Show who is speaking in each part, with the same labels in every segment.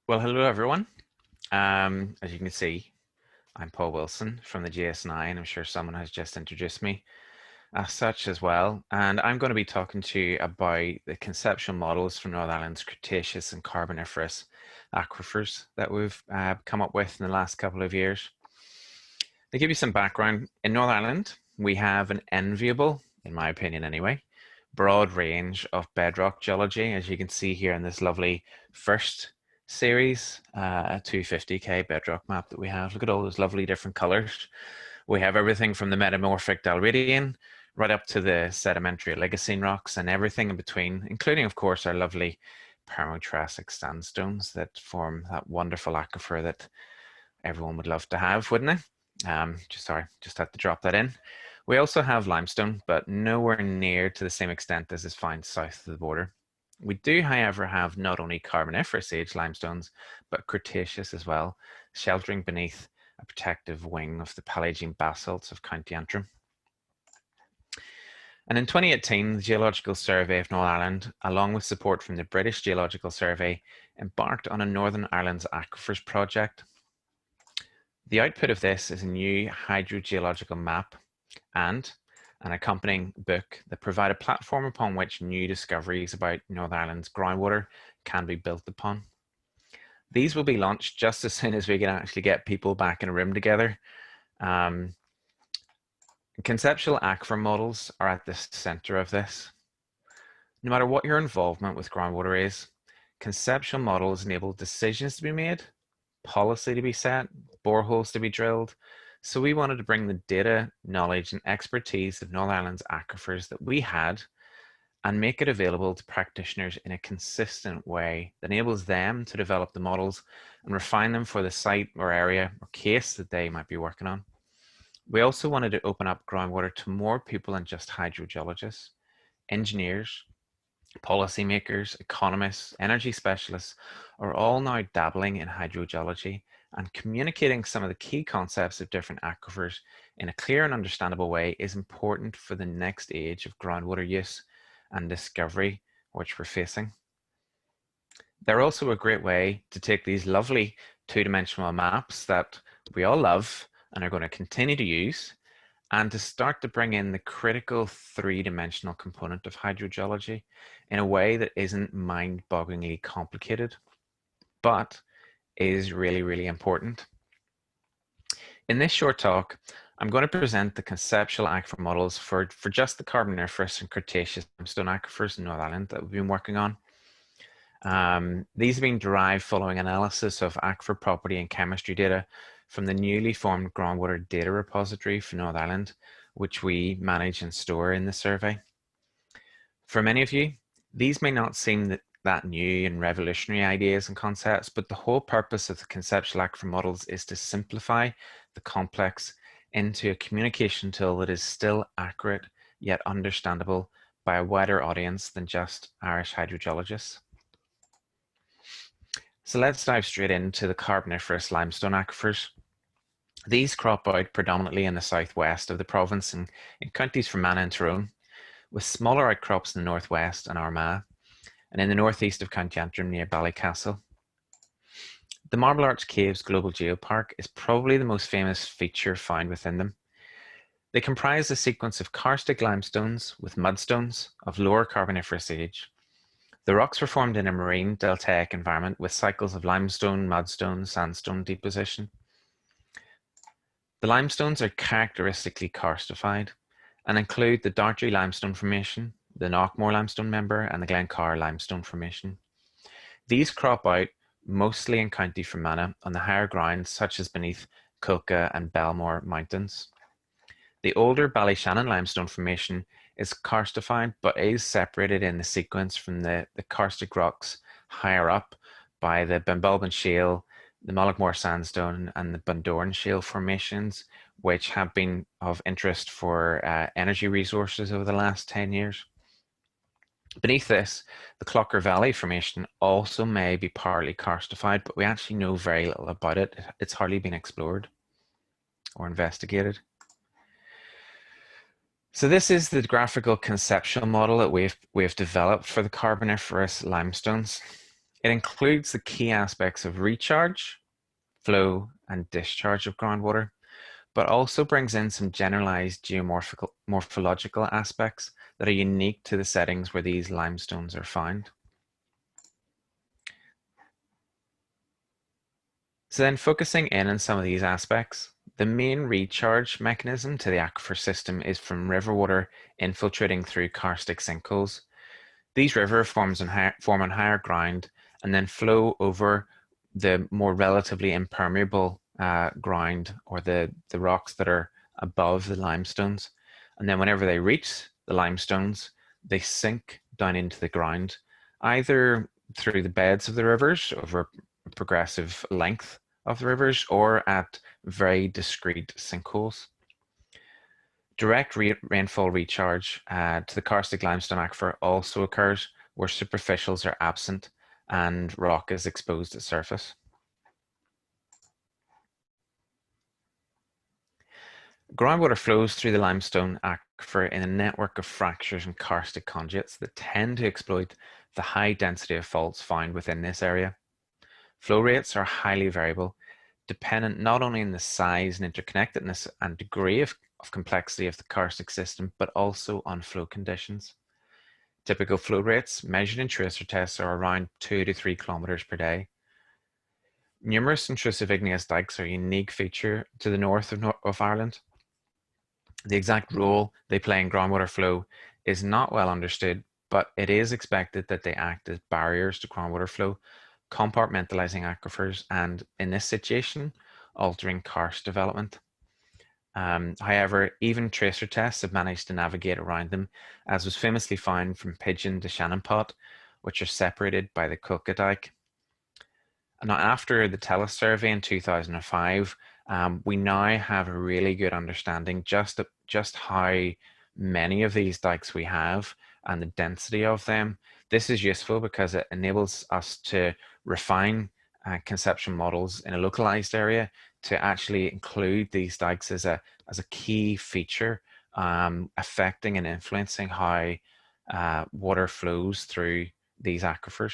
Speaker 1: Well, hello everyone. As you can see, I'm Paul Wilson from the GSNI, and I'm sure someone has just introduced me as such as well. And I'm going to be talking to you about the conceptual models for Northern Ireland's Cretaceous and Carboniferous aquifers that we've come up with in the last couple of years. To give you some background, in Northern Ireland, we have an enviable, in my opinion anyway, broad range of bedrock geology, as you can see here in this lovely first series, 250K bedrock map that we have. Look at all those lovely different colors. We have everything from the metamorphic Dalridian right up to the sedimentary Oligocene rocks and everything in between, including, of course, our lovely Permo-Triassic sandstones that form that wonderful aquifer that everyone would love to have, wouldn't they? Just had to drop that in. We also have limestone, but nowhere near to the same extent as is found south of the border. We do, however, have not only Carboniferous age limestones, but Cretaceous as well, sheltering beneath a protective wing of the Paleogene basalts of County Antrim. And in 2018, the Geological Survey of Northern Ireland, along with support from the British Geological Survey, embarked on a Northern Ireland's Aquifers project. The output of this is a new hydrogeological map and an accompanying book that provide a platform upon which new discoveries about Northern Ireland's groundwater can be built upon. These will be launched just as soon as we can actually get people back in a room together. Conceptual aquifer models are at the center of this. No matter what your involvement with groundwater is, conceptual models enable decisions to be made, policy to be set, boreholes to be drilled. So we wanted to bring the data, knowledge, and expertise of Northern Ireland's aquifers that we had and make it available to practitioners in a consistent way that enables them to develop the models and refine them for the site or area or case that they might be working on. We also wanted to open up groundwater to more people than just hydrogeologists, engineers, policymakers, economists, energy specialists are all now dabbling in hydrogeology and communicating some of the key concepts of different aquifers in a clear and understandable way is important for the next age of groundwater use and discovery which we're facing. They're also a great way to take these lovely two-dimensional maps that we all love and are going to continue to use and to start to bring in the critical three-dimensional component of hydrogeology in a way that isn't mind-bogglingly complicated, but is really, really important. In this short talk, I'm going to present the conceptual aquifer models for just the Carboniferous and Cretaceous limestone aquifers in Northern Ireland that we've been working on. These have been derived following analysis of aquifer property and chemistry data from the newly formed groundwater data repository for Northern Ireland, which we manage and store in the survey. For many of you, these may not seem that new and revolutionary ideas and concepts, but the whole purpose of the conceptual aquifer models is to simplify the complex into a communication tool that is still accurate yet understandable by a wider audience than just Irish hydrogeologists. So let's dive straight into the Carboniferous limestone aquifers. These crop out predominantly in the southwest of the province in counties Fermanagh and Tyrone, with smaller outcrops in the northwest and Armagh, and in the northeast of County Antrim near Ballycastle. The Marble Arch Caves Global Geopark is probably the most famous feature found within them. They comprise a sequence of karstic limestones with mudstones of lower Carboniferous age. The rocks were formed in a marine deltaic environment with cycles of limestone, mudstone, sandstone deposition. The limestones are characteristically karstified and include the Dartry Limestone Formation, the Knockmore Limestone Member, and the Glencar Limestone Formation. These crop out mostly in County Fermanagh on the higher grounds such as beneath Culca and Belmore Mountains. The older Ballyshannon Limestone Formation is karstified but is separated in the sequence from the karstic rocks higher up by the Benbulben Shale, the Mullaghmore Sandstone and the Bundoran Shale formations, which have been of interest for energy resources over the last 10 years. Beneath this, the Clocker Valley Formation also may be partly karstified, but we actually know very little about it. It's hardly been explored or investigated. So this is the graphical conceptual model that we've developed for the Carboniferous limestones. It includes the key aspects of recharge, flow, and discharge of groundwater, but also brings in some generalized morphological aspects that are unique to the settings where these limestones are found. So then focusing in on some of these aspects, the main recharge mechanism to the aquifer system is from river water infiltrating through karstic sinkholes. These river form on higher ground and then flow over the more relatively impermeable ground, or the rocks that are above the limestones. And then whenever they reach the limestones, they sink down into the ground, either through the beds of the rivers over a progressive length of the rivers or at very discrete sinkholes. Direct rainfall recharge to the karstic limestone aquifer also occurs where superficials are absent and rock is exposed at surface. Groundwater flows through the limestone aquifer in a network of fractures and karstic conduits that tend to exploit the high density of faults found within this area. Flow rates are highly variable, dependent not only on the size and interconnectedness and degree of complexity of the karstic system, but also on flow conditions. Typical flow rates measured in tracer tests are around 2 to 3 kilometers per day. Numerous intrusive igneous dikes are a unique feature to the north of Ireland. The exact role they play in groundwater flow is not well understood, but it is expected that they act as barriers to groundwater flow, compartmentalizing aquifers, and in this situation, altering karst development. However, even tracer tests have managed to navigate around them, as was famously found from Pigeon to Shannon Pot, which are separated by the Culka Dyke. Now, after the TELUS survey in 2005, we now have a really good understanding just how many of these dikes we have and the density of them. This is useful because it enables us to refine conceptual models in a localized area to actually include these dikes as a key feature affecting and influencing how water flows through these aquifers.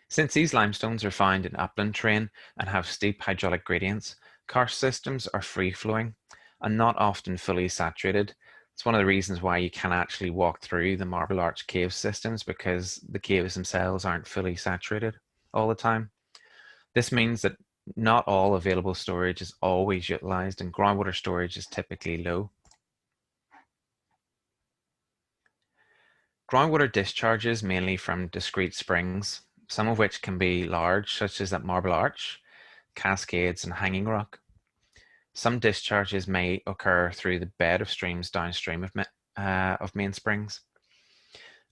Speaker 1: Since these limestones are found in upland terrain and have steep hydraulic gradients, karst systems are free-flowing and not often fully saturated. It's one of the reasons why you can actually walk through the Marble Arch cave systems, because the caves themselves aren't fully saturated all the time. This means that not all available storage is always utilized, and groundwater storage is typically low. Groundwater discharges mainly from discrete springs, some of which can be large, such as at Marble Arch, cascades, and hanging rock. Some discharges may occur through the bed of streams downstream of main springs.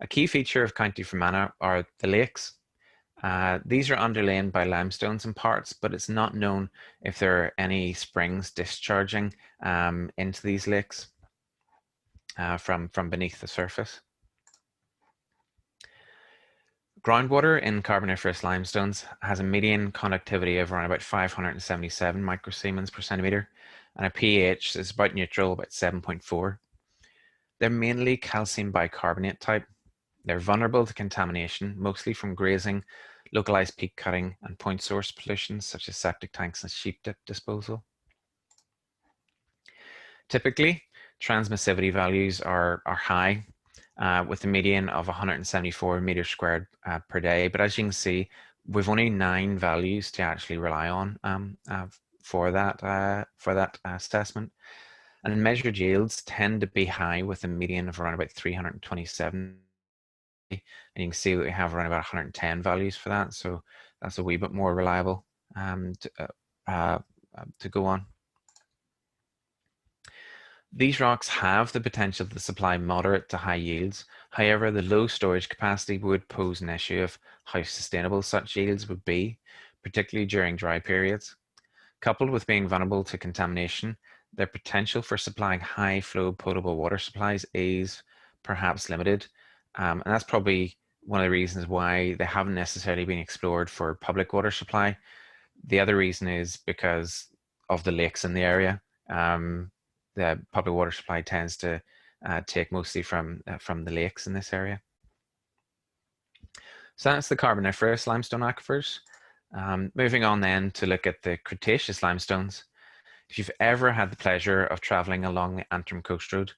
Speaker 1: A key feature of County Fermanagh are the lakes. These are underlain by limestones in parts, but it's not known if there are any springs discharging into these lakes from beneath the surface. Groundwater in Carboniferous limestones has a median conductivity of around about 577 microsiemens per centimeter, and a pH is about neutral, about 7.4. They're mainly calcium bicarbonate type. They're vulnerable to contamination, mostly from grazing, localized peat cutting, and point source pollutions such as septic tanks and sheep dip disposal. Typically, transmissivity values are high, with a median of 174 meters squared per day. But as you can see, we've only 9 values to actually rely on for that assessment. And measured yields tend to be high, with a median of around about 327. And you can see that we have around about 110 values for that. So that's a wee bit more reliable to go on. These rocks have the potential to supply moderate to high yields. However, the low storage capacity would pose an issue of how sustainable such yields would be, particularly during dry periods. Coupled with being vulnerable to contamination, their potential for supplying high flow potable water supplies is perhaps limited. And that's probably one of the reasons why they haven't necessarily been explored for public water supply. The other reason is because of the lakes in the area. The public water supply tends to take mostly from the lakes in this area. So that's the Carboniferous limestone aquifers. Moving on then to look at the Cretaceous limestones. If you've ever had the pleasure of traveling along the Antrim Coast Road,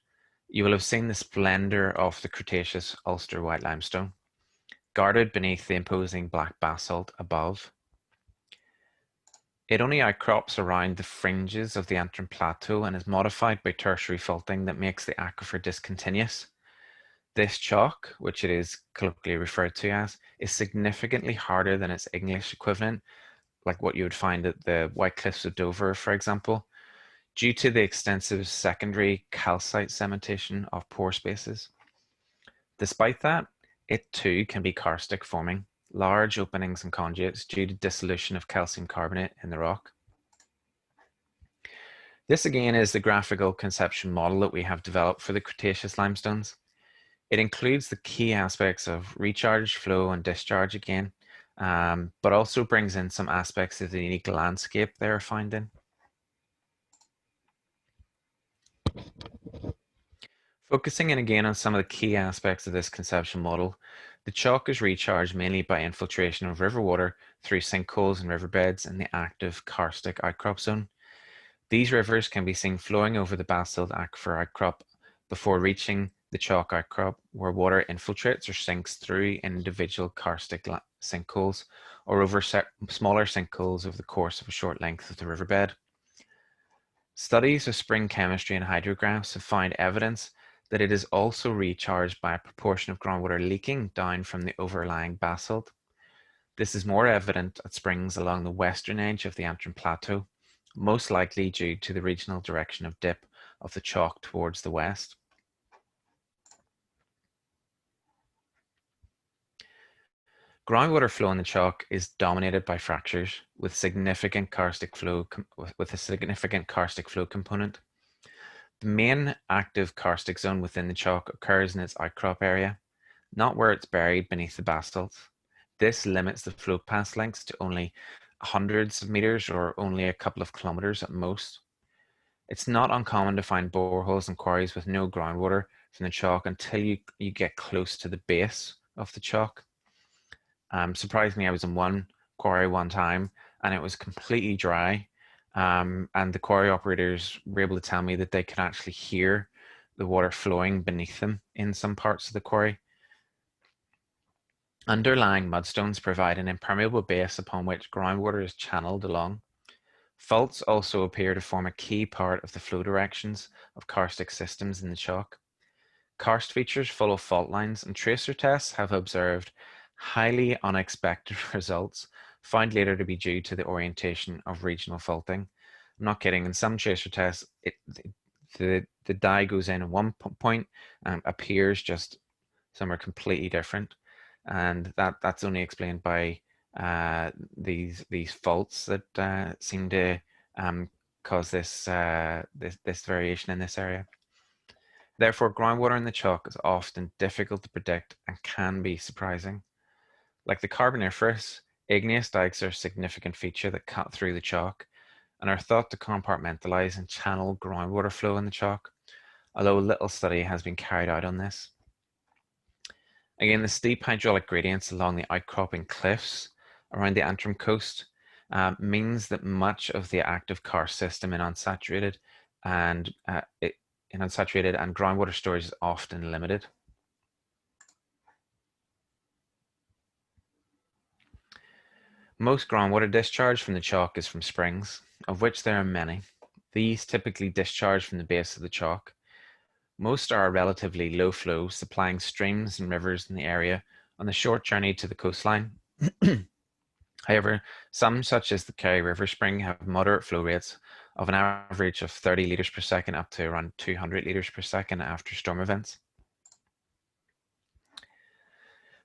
Speaker 1: you will have seen the splendor of the Cretaceous Ulster White Limestone, guarded beneath the imposing black basalt above. It only outcrops around the fringes of the Antrim Plateau and is modified by tertiary faulting that makes the aquifer discontinuous. This chalk, which it is colloquially referred to as, is significantly harder than its English equivalent, like what you would find at the White Cliffs of Dover, for example, due to the extensive secondary calcite cementation of pore spaces. Despite that, it too can be karstic, forming large openings and conduits due to dissolution of calcium carbonate in the rock. This again is the graphical conceptual model that we have developed for the Cretaceous limestones. It includes the key aspects of recharge, flow, and discharge again, but also brings in some aspects of the unique landscape they are found in. Focusing in again on some of the key aspects of this conceptual model, the chalk is recharged mainly by infiltration of river water through sinkholes and riverbeds in the active karstic outcrop zone. These rivers can be seen flowing over the basalt aquifer outcrop before reaching the chalk outcrop, where water infiltrates or sinks through individual karstic sinkholes or over smaller sinkholes over the course of a short length of the riverbed. Studies of spring chemistry and hydrographs have found evidence that it is also recharged by a proportion of groundwater leaking down from the overlying basalt. This is more evident at springs along the western edge of the Antrim Plateau, most likely due to the regional direction of dip of the chalk towards the west. Groundwater flow in the chalk is dominated by fractures with a significant karstic flow component. The main active karstic zone within the chalk occurs in its outcrop area, not where it's buried beneath the basalt. This limits the flow path lengths to only hundreds of meters or only a couple of kilometers at most. It's not uncommon to find boreholes and quarries with no groundwater from the chalk until you get close to the base of the chalk. Surprisingly, I was in one quarry one time and it was completely dry. And the quarry operators were able to tell me that they could actually hear the water flowing beneath them in some parts of the quarry. Underlying mudstones provide an impermeable base upon which groundwater is channeled along. Faults also appear to form a key part of the flow directions of karstic systems in the chalk. Karst features follow fault lines, and tracer tests have observed highly unexpected results, found later to be due to the orientation of regional faulting. I'm not kidding, in some tracer tests, the dye goes in at one point and appears just somewhere completely different. And that's only explained by these faults that seem to cause this variation in this area. Therefore, groundwater in the chalk is often difficult to predict and can be surprising. Like the Carboniferous, igneous dikes are a significant feature that cut through the chalk and are thought to compartmentalize and channel groundwater flow in the chalk, although little study has been carried out on this. Again, the steep hydraulic gradients along the outcropping cliffs around the Antrim coast means that much of the active karst system in unsaturated and groundwater storage is often limited. Most groundwater discharge from the chalk is from springs, of which there are many. These typically discharge from the base of the chalk. Most are relatively low flow, supplying streams and rivers in the area on the short journey to the coastline. However, some, such as the Kerry River Spring, have moderate flow rates of an average of 30 litres per second up to around 200 litres per second after storm events.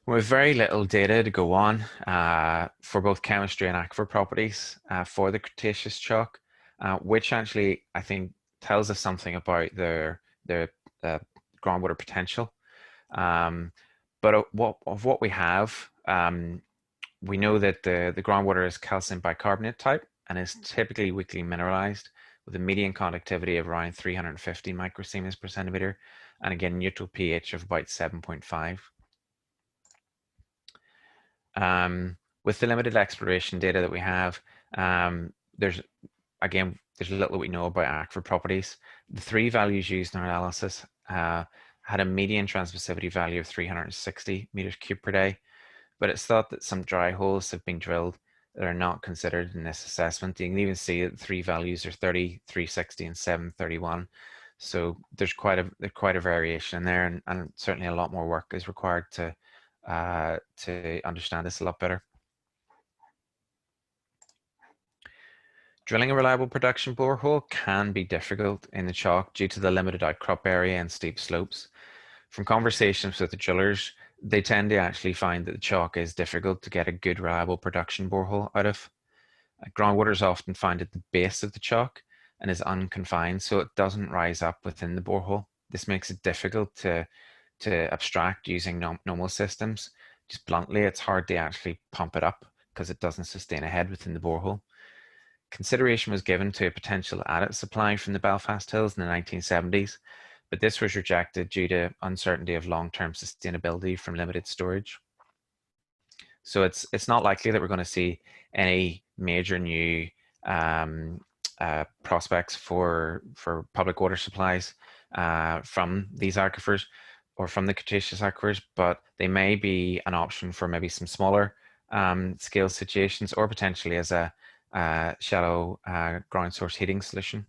Speaker 1: With very little data to go on for both chemistry and aquifer properties for the Cretaceous chalk, which actually I think tells us something about their groundwater potential. But of what we have, we know that the groundwater is calcium bicarbonate type and is typically weakly mineralized with a median conductivity of around 350 microsiemens per centimeter, and again neutral pH of about 7.5. With the limited exploration data that we have, there's little that we know about aquifer properties. The three values used in our analysis had a median transmissivity value of 360 meters cubed per day, but it's thought that some dry holes have been drilled that are not considered in this assessment. You can even see that the three values are 30, 360, and 731. So there's quite a variation there, and certainly a lot more work is required to understand this a lot better. Drilling a reliable production borehole can be difficult in the chalk due to the limited outcrop area and steep slopes. From conversations with the drillers, they tend to actually find that the chalk is difficult to get a good reliable production borehole out of. Groundwater is often found at the base of the chalk and is unconfined, so it doesn't rise up within the borehole. This makes it difficult to abstract using normal systems. Just bluntly, it's hard to actually pump it up because it doesn't sustain a head within the borehole. Consideration was given to a potential adit supply from the Belfast Hills in the 1970s, but this was rejected due to uncertainty of long-term sustainability from limited storage. So it's not likely that we're going to see any major new prospects for public water supplies from these aquifers or from the Cretaceous aquifers, but they may be an option for maybe some smaller scale situations, or potentially as a shallow ground source heating solution.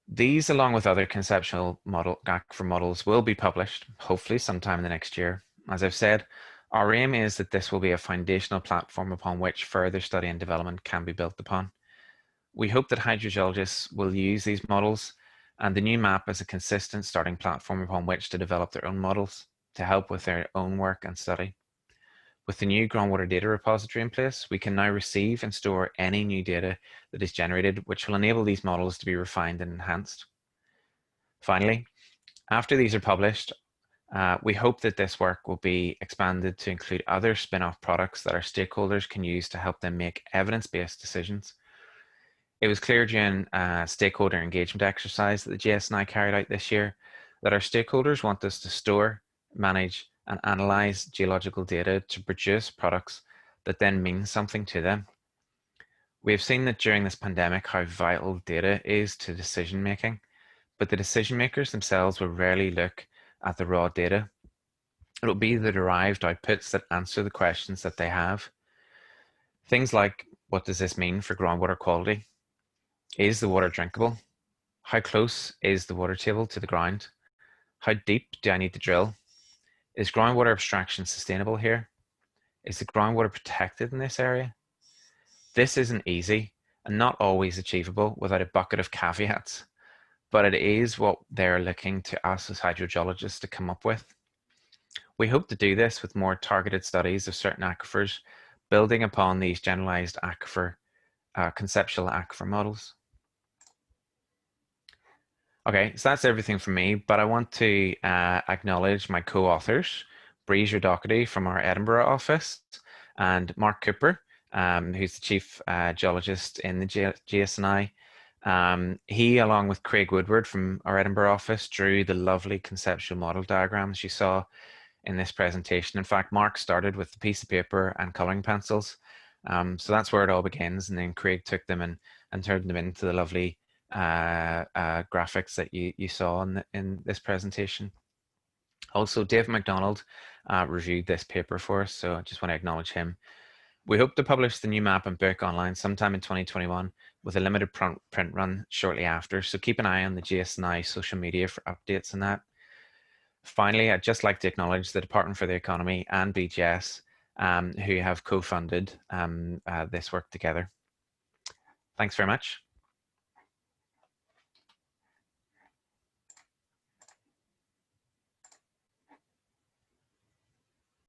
Speaker 1: These, along with other conceptual aquifer models, will be published, hopefully sometime in the next year. As I've said, our aim is that this will be a foundational platform upon which further study and development can be built upon. We hope that hydrogeologists will use these models and the new map as a consistent starting platform upon which to develop their own models to help with their own work and study. With the new groundwater data repository in place, we can now receive and store any new data that is generated, which will enable these models to be refined and enhanced. Finally, after these are published, we hope that this work will be expanded to include other spin-off products that our stakeholders can use to help them make evidence-based decisions. It was clear during a stakeholder engagement exercise that the GSNI carried out this year that our stakeholders want us to store, manage, and analyze geological data to produce products that then mean something to them. We have seen that during this pandemic how vital data is to decision making, but the decision makers themselves will rarely look at the raw data. It will be the derived outputs that answer the questions that they have. Things like, what does this mean for groundwater quality? Is the water drinkable? How close is the water table to the ground? How deep do I need to drill? Is groundwater abstraction sustainable here? Is the groundwater protected in this area? This isn't easy and not always achievable without a bucket of caveats, but it is what they're looking to us as hydrogeologists to come up with. We hope to do this with more targeted studies of certain aquifers, building upon these generalized conceptual aquifer models. Okay, so that's everything from me, but I want to acknowledge my co-authors, Breezer Doherty from our Edinburgh office, and Mark Cooper, who's the Chief Geologist in the GSNI. He, along with Craig Woodward from our Edinburgh office, drew the lovely conceptual model diagrams you saw in this presentation. In fact, Mark started with a piece of paper and coloring pencils. So that's where it all begins, and then Craig took them and turned them into the lovely graphics that you saw in this presentation. Also, Dave MacDonald reviewed this paper for us, so I just want to acknowledge him. We hope to publish the new map and book online sometime in 2021 with a limited print run shortly after, so keep an eye on the GSNI social media for updates on that. Finally, I'd just like to acknowledge the Department for the Economy and BGS who have co-funded this work together. Thanks very much.